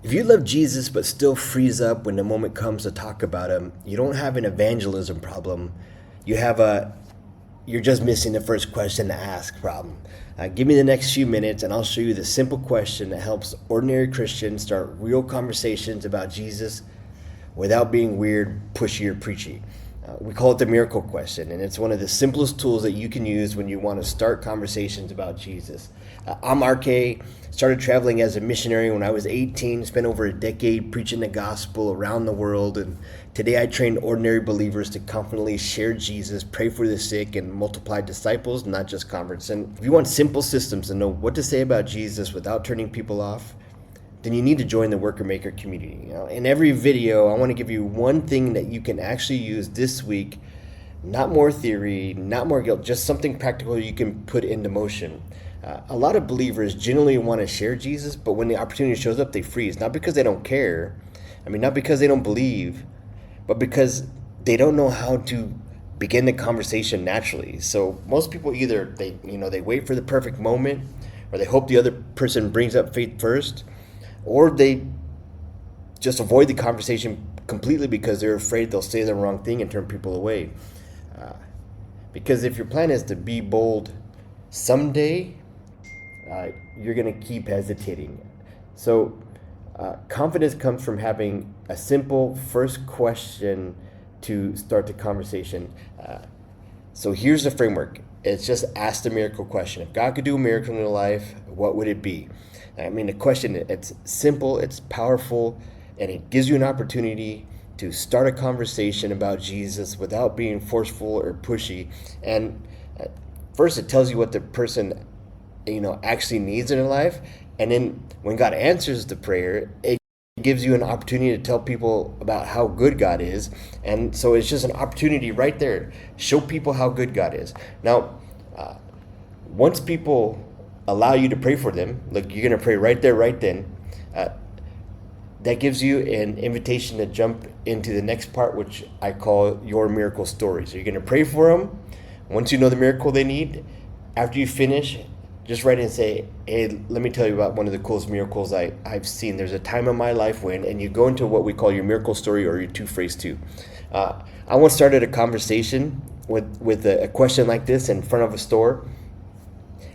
If you love Jesus but still freeze up when the moment comes to talk about him, you don't have an evangelism problem. You have you're just missing the first question to ask problem. Give me the next few minutes and I'll show you the simple question that helps ordinary Christians start real conversations about Jesus without being weird, pushy, or preachy. We call it the miracle question, and it's one of the simplest tools that you can use when you want to start conversations about Jesus. I'm RK, started traveling as a missionary when I was 18, spent over a decade preaching the gospel around the world, and today I train ordinary believers to confidently share Jesus, pray for the sick, and multiply disciples, not just converts. And if you want simple systems to know what to say about Jesus without turning people off, then you need to join the Worker Maker community. In every video, I want to give you one thing that you can actually use this week. Not more theory, not more guilt, just something practical you can put into motion. A lot of believers generally want to share Jesus, but when the opportunity shows up, they freeze. Not because they don't care, not because they don't believe, but because they don't know how to begin the conversation naturally. So most people either they wait for the perfect moment, or they hope the other person brings up faith first, or they just avoid the conversation completely because they're afraid they'll say the wrong thing and turn people away. Because if your plan is to be bold someday, you're going to keep hesitating. So confidence comes from having a simple first question to start the conversation. So here's the framework. It's just ask the miracle question. If God could do a miracle in your life, what would it be? The question, it's simple, it's powerful, and it gives you an opportunity to start a conversation about Jesus without being forceful or pushy. And first, it tells you what the person, actually needs in their life. And then when God answers the prayer, it gives you an opportunity to tell people about how good God is. And so it's just an opportunity right there. Show people how good God is. Now, once people allow you to pray for them, like you're going to pray right there, right then, that gives you an invitation to jump into the next part, which I call your miracle story. So you're going to pray for them. Once you know the miracle they need, after you finish, just write in and say, hey, let me tell you about one of the coolest miracles I've seen. There's a time in my life when, and you go into what we call your miracle story or your two-phrase two. I once started a conversation with a question like this in front of a store.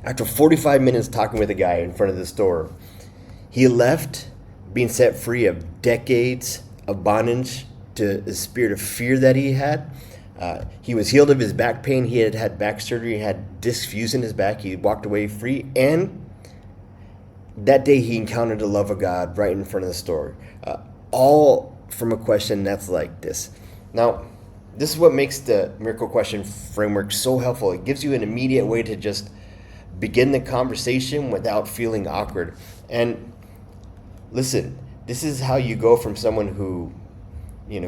After 45 minutes talking with a guy in front of the store, he left being set free of decades of bondage to the spirit of fear that he had. He was healed of his back pain. He had back surgery. He had discs fused in his back. He walked away free. And that day he encountered the love of God right in front of the store. All from a question that's like this. Now, this is what makes the miracle question framework so helpful. It gives you an immediate way to just begin the conversation without feeling awkward. And listen, this is how you go from someone who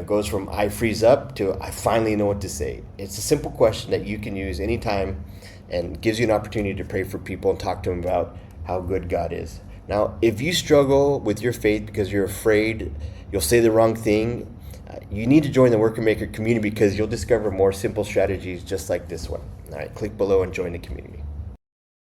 goes from I freeze up to I finally know what to say. It's a simple question that you can use anytime and gives you an opportunity to pray for people and talk to them about how good God is. Now, if you struggle with your faith because you're afraid you'll say the wrong thing, you need to join the Worker Maker community because you'll discover more simple strategies just like this one. All right, click below and join the community.